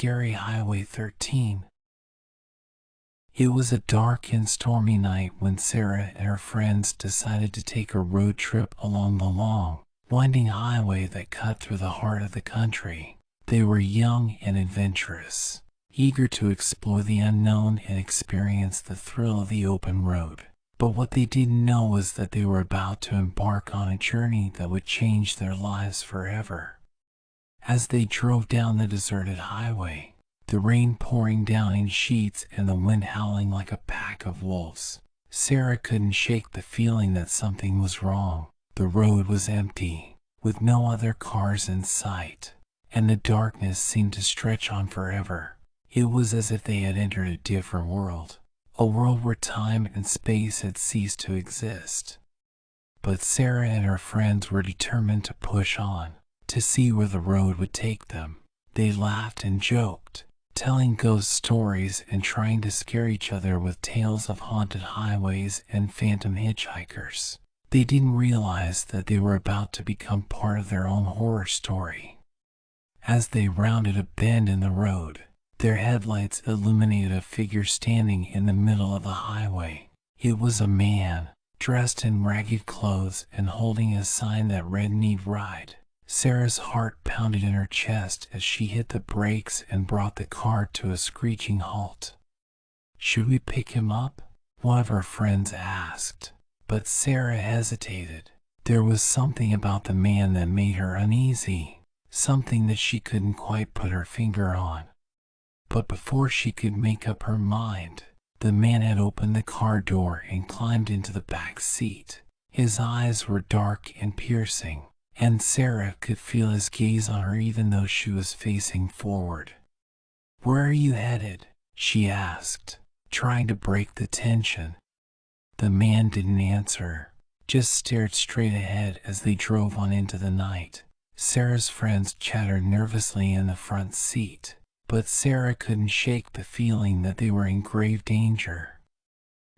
scary Highway 13. It was a dark and stormy night when Sarah and her friends decided to take a road trip along the long, winding highway that cut through the heart of the country. They were young and adventurous, eager to explore the unknown and experience the thrill of the open road. But what they didn't know was that they were about to embark on a journey that would change their lives forever. As they drove down the deserted highway, the rain pouring down in sheets and the wind howling like a pack of wolves, Sarah couldn't shake the feeling that something was wrong. The road was empty, with no other cars in sight, and the darkness seemed to stretch on forever. It was as if they had entered a different world, a world where time and space had ceased to exist. But Sarah and her friends were determined to push on, to see where the road would take them. They laughed and joked, telling ghost stories and trying to scare each other with tales of haunted highways and phantom hitchhikers. They didn't realize that they were about to become part of their own horror story. As they rounded a bend in the road, their headlights illuminated a figure standing in the middle of the highway. It was a man, dressed in ragged clothes and holding a sign that read "Need Ride." Sarah's heart pounded in her chest as she hit the brakes and brought the car to a screeching halt. "Should we pick him up?" one of her friends asked, but Sarah hesitated. There was something about the man that made her uneasy, something that she couldn't quite put her finger on. But before she could make up her mind, the man had opened the car door and climbed into the back seat. His eyes were dark and piercing, and Sarah could feel his gaze on her even though she was facing forward. "Where are you headed?" she asked, trying to break the tension. The man didn't answer, just stared straight ahead as they drove on into the night. Sarah's friends chattered nervously in the front seat, but Sarah couldn't shake the feeling that they were in grave danger.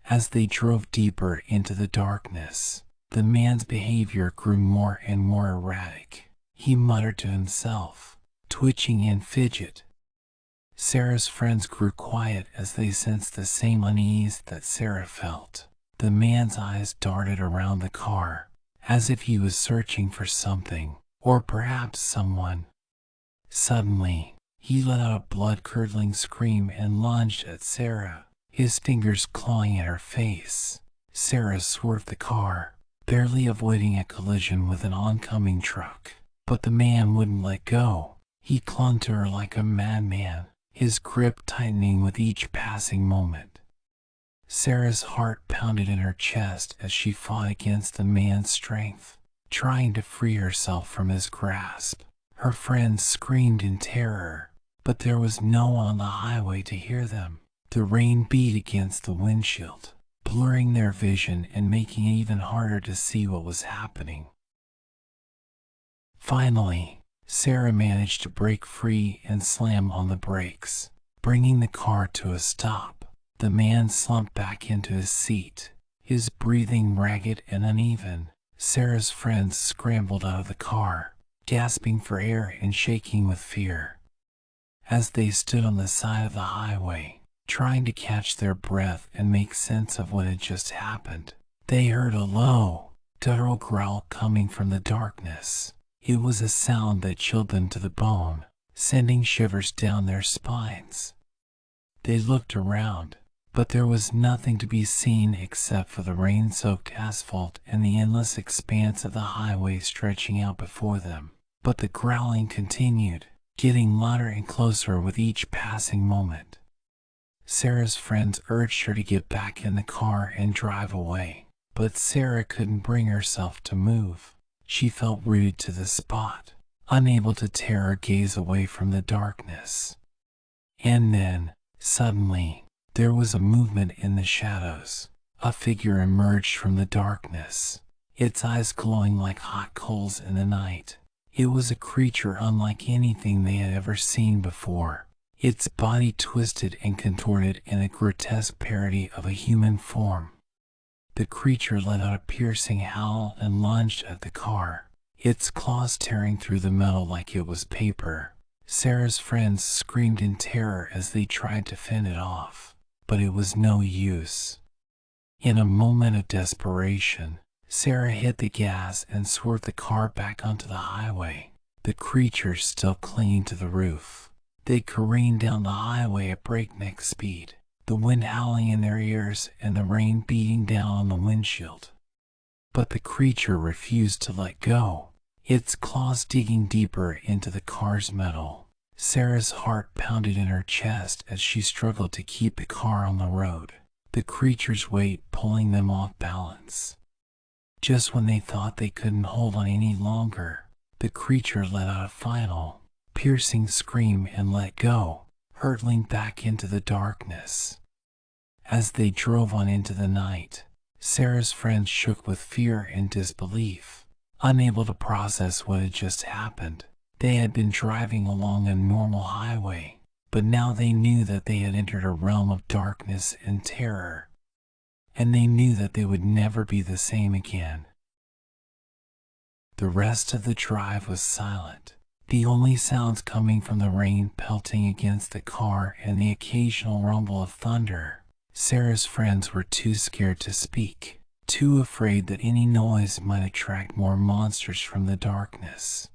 As they drove deeper into the darkness, the man's behavior grew more and more erratic. He muttered to himself, twitching and fidget. Sarah's friends grew quiet as they sensed the same unease that Sarah felt. The man's eyes darted around the car, as if he was searching for something, or perhaps someone. Suddenly, he let out a blood-curdling scream and lunged at Sarah, his fingers clawing at her face. Sarah swerved the car, barely avoiding a collision with an oncoming truck. But the man wouldn't let go. He clung to her like a madman, his grip tightening with each passing moment. Sarah's heart pounded in her chest as she fought against the man's strength, trying to free herself from his grasp. Her friends screamed in terror, but there was no one on the highway to hear them. The rain beat against the windshield, blurring their vision and making it even harder to see what was happening. Finally, Sarah managed to break free and slam on the brakes, bringing the car to a stop. The man slumped back into his seat, his breathing ragged and uneven. Sarah's friends scrambled out of the car, gasping for air and shaking with fear. As they stood on the side of the highway, trying to catch their breath and make sense of what had just happened, they heard a low, guttural growl coming from the darkness. It was a sound that chilled them to the bone, sending shivers down their spines. They looked around, but there was nothing to be seen except for the rain-soaked asphalt and the endless expanse of the highway stretching out before them. But the growling continued, getting louder and closer with each passing moment. Sarah's friends urged her to get back in the car and drive away, but Sarah couldn't bring herself to move. She felt rooted to the spot, unable to tear her gaze away from the darkness. And then, suddenly, there was a movement in the shadows. A figure emerged from the darkness, its eyes glowing like hot coals in the night. It was a creature unlike anything they had ever seen before, its body twisted and contorted in a grotesque parody of a human form. The creature let out a piercing howl and lunged at the car, its claws tearing through the metal like it was paper. Sarah's friends screamed in terror as they tried to fend it off, but it was no use. In a moment of desperation, Sarah hit the gas and swerved the car back onto the highway, the creatures still clinging to the roof. They careened down the highway at breakneck speed, the wind howling in their ears and the rain beating down on the windshield. But the creature refused to let go, its claws digging deeper into the car's metal. Sarah's heart pounded in her chest as she struggled to keep the car on the road, the creature's weight pulling them off balance. Just when they thought they couldn't hold on any longer, the creature let out a final, piercing scream and let go, hurtling back into the darkness. As they drove on into the night, Sarah's friends shook with fear and disbelief, unable to process what had just happened. They had been driving along a normal highway, but now they knew that they had entered a realm of darkness and terror, and they knew that they would never be the same again. The rest of the drive was silent, the only sounds coming from the rain pelting against the car and the occasional rumble of thunder. Sarah's friends were too scared to speak, too afraid that any noise might attract more monsters from the darkness.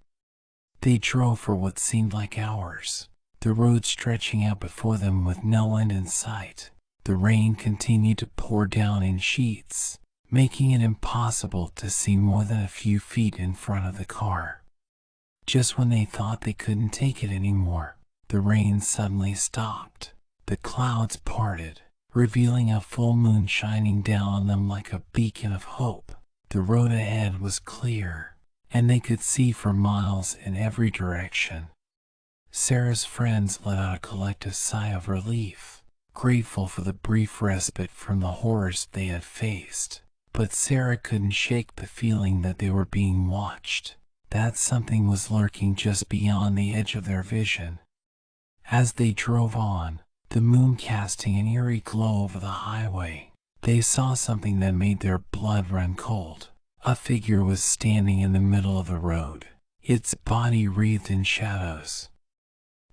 They drove for what seemed like hours, the road stretching out before them with no end in sight. The rain continued to pour down in sheets, making it impossible to see more than a few feet in front of the car. Just when they thought they couldn't take it anymore, the rain suddenly stopped. The clouds parted, revealing a full moon shining down on them like a beacon of hope. The road ahead was clear, and they could see for miles in every direction. Sarah's friends let out a collective sigh of relief, grateful for the brief respite from the horrors they had faced. But Sarah couldn't shake the feeling that they were being watched, that something was lurking just beyond the edge of their vision. As they drove on, the moon casting an eerie glow over the highway, they saw something that made their blood run cold. A figure was standing in the middle of the road, its body wreathed in shadows.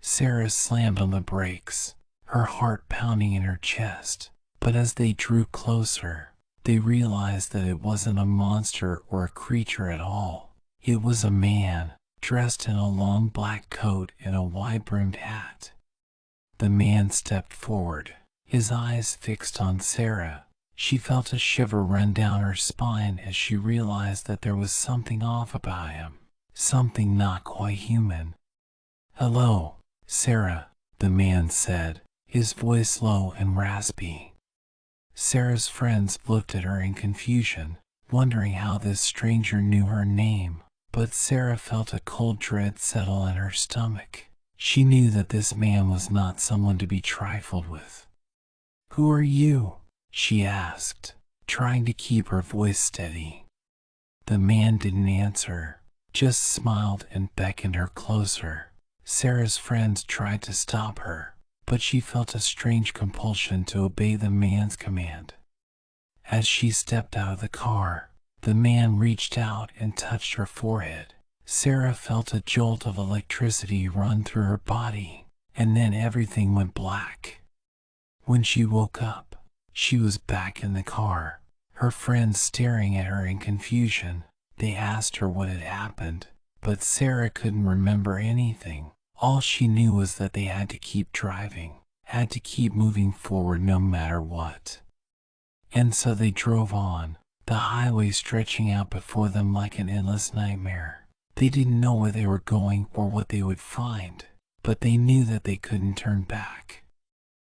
Sarah slammed on the brakes, her heart pounding in her chest. But as they drew closer, they realized that it wasn't a monster or a creature at all. It was a man, dressed in a long black coat and a wide-brimmed hat. The man stepped forward, his eyes fixed on Sarah. She felt a shiver run down her spine as she realized that there was something off about him, something not quite human. "Hello, Sarah," the man said, his voice low and raspy. Sarah's friends looked at her in confusion, wondering how this stranger knew her name, but Sarah felt a cold dread settle in her stomach. She knew that this man was not someone to be trifled with. "Who are you?" she asked, trying to keep her voice steady. The man didn't answer, just smiled and beckoned her closer. Sarah's friends tried to stop her, but she felt a strange compulsion to obey the man's command. As she stepped out of the car, the man reached out and touched her forehead. Sarah felt a jolt of electricity run through her body, and then everything went black. When she woke up, she was back in the car, her friends staring at her in confusion. They asked her what had happened, but Sarah couldn't remember anything. All she knew was that they had to keep driving, had to keep moving forward no matter what. And so they drove on, the highway stretching out before them like an endless nightmare. They didn't know where they were going or what they would find, but they knew that they couldn't turn back.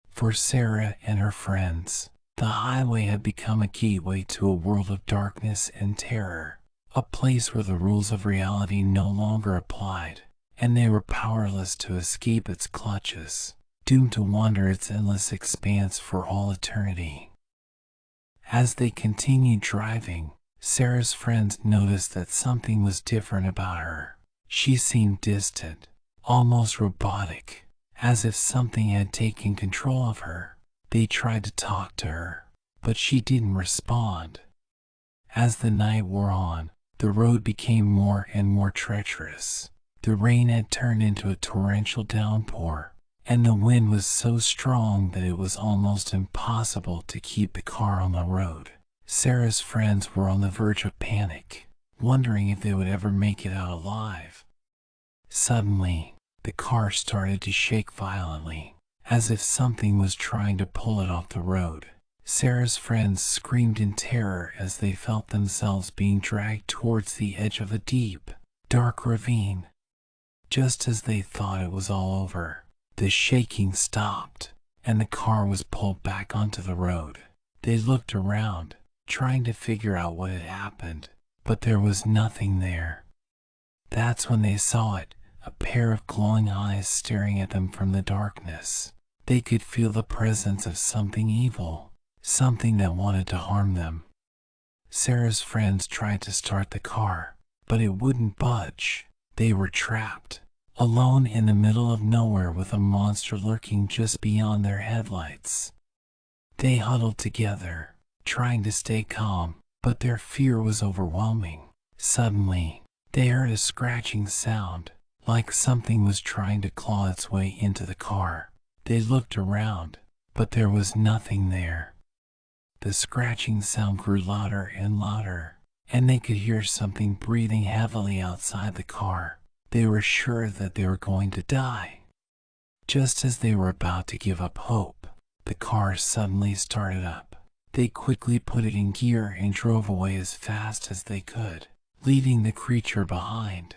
For Sarah and her friends, the highway had become a gateway to a world of darkness and terror, a place where the rules of reality no longer applied, and they were powerless to escape its clutches, doomed to wander its endless expanse for all eternity. As they continued driving, Sarah's friends noticed that something was different about her. She seemed distant, almost robotic, as if something had taken control of her. They tried to talk to her, but she didn't respond. As the night wore on, the road became more and more treacherous. The rain had turned into a torrential downpour, and the wind was so strong that it was almost impossible to keep the car on the road. Sarah's friends were on the verge of panic, wondering if they would ever make it out alive. Suddenly, the car started to shake violently, as if something was trying to pull it off the road. Sarah's friends screamed in terror as they felt themselves being dragged towards the edge of a deep, dark ravine. Just as they thought it was all over, the shaking stopped, and the car was pulled back onto the road. They looked around, trying to figure out what had happened, but there was nothing there. That's when they saw it, a pair of glowing eyes staring at them from the darkness. They could feel the presence of something evil, something that wanted to harm them. Sarah's friends tried to start the car, but it wouldn't budge. They were trapped, alone in the middle of nowhere with a monster lurking just beyond their headlights. They huddled together, trying to stay calm, but their fear was overwhelming. Suddenly, they heard a scratching sound, like something was trying to claw its way into the car. They looked around, but there was nothing there. The scratching sound grew louder and louder, and they could hear something breathing heavily outside the car. They were sure that they were going to die. Just as they were about to give up hope, the car suddenly started up. They quickly put it in gear and drove away as fast as they could, leaving the creature behind.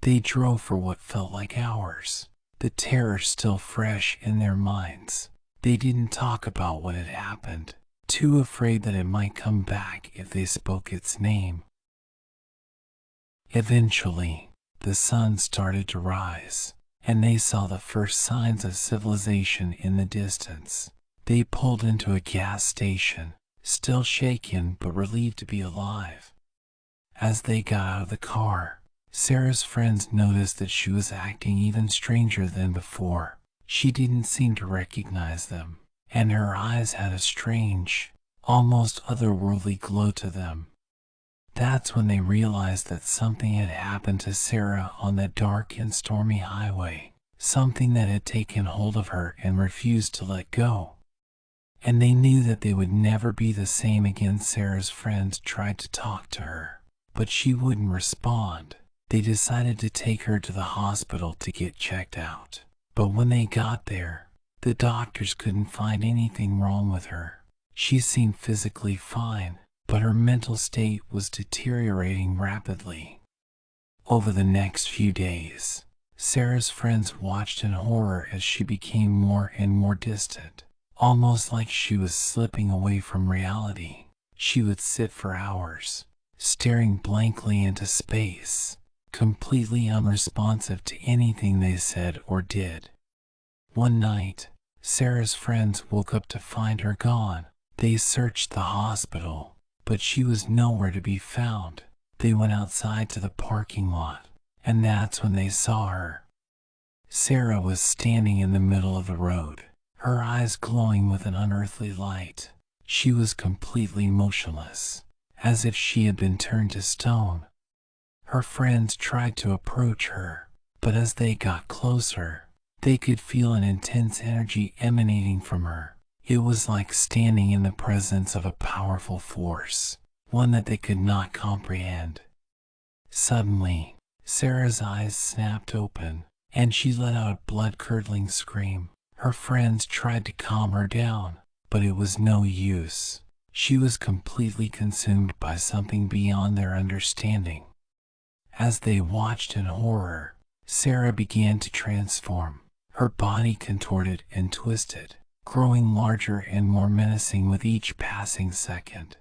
They drove for what felt like hours, the terror still fresh in their minds. They didn't talk about what had happened, too afraid that it might come back if they spoke its name. Eventually, the sun started to rise, and they saw the first signs of civilization in the distance. They pulled into a gas station, still shaken but relieved to be alive. As they got out of the car, Sarah's friends noticed that she was acting even stranger than before. She didn't seem to recognize them, and her eyes had a strange, almost otherworldly glow to them. That's when they realized that something had happened to Sarah on that dark and stormy highway, something that had taken hold of her and refused to let go. And they knew that they would never be the same again. Sarah's friends tried to talk to her, but she wouldn't respond. They decided to take her to the hospital to get checked out. But when they got there, the doctors couldn't find anything wrong with her. She seemed physically fine, but her mental state was deteriorating rapidly. Over the next few days, Sarah's friends watched in horror as she became more and more distant, almost like she was slipping away from reality. She would sit for hours, staring blankly into space, completely unresponsive to anything they said or did. One night, Sarah's friends woke up to find her gone. They searched the hospital, but she was nowhere to be found. They went outside to the parking lot, and that's when they saw her. Sarah was standing in the middle of the road, her eyes glowing with an unearthly light. She was completely motionless, as if she had been turned to stone. Her friends tried to approach her, but as they got closer, they could feel an intense energy emanating from her. It was like standing in the presence of a powerful force, one that they could not comprehend. Suddenly, Sarah's eyes snapped open, and she let out a blood-curdling scream. Her friends tried to calm her down, but it was no use. She was completely consumed by something beyond their understanding. As they watched in horror, Sarah began to transform. Her body contorted and twisted, growing larger and more menacing with each passing second.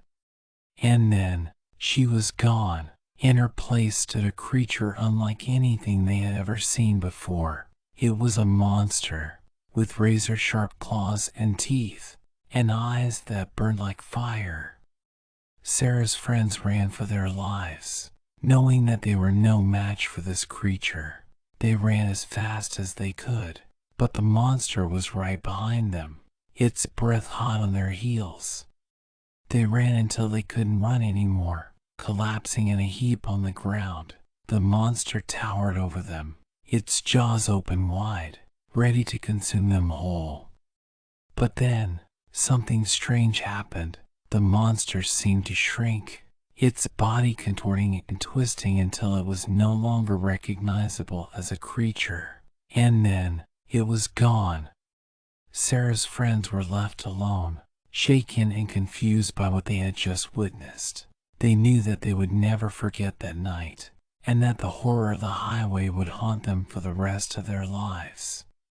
And then, she was gone. In her place stood a creature unlike anything they had ever seen before. It was a monster, with razor-sharp claws and teeth, and eyes that burned like fire. Sarah's friends ran for their lives, knowing that they were no match for this creature. They ran as fast as they could, but the monster was right behind them, its breath hot on their heels. They ran until they couldn't run anymore, collapsing in a heap on the ground. The The monster towered over them, its jaws open wide, ready to consume them whole. But then, something strange happened. The monster seemed to shrink, its body contorting and twisting until it was no longer recognizable as a creature. And then, it was gone. Sarah's friends were left alone, shaken and confused by what they had just witnessed. They knew that they would never forget that night, and that the horror of the highway would haunt them for the rest of their lives.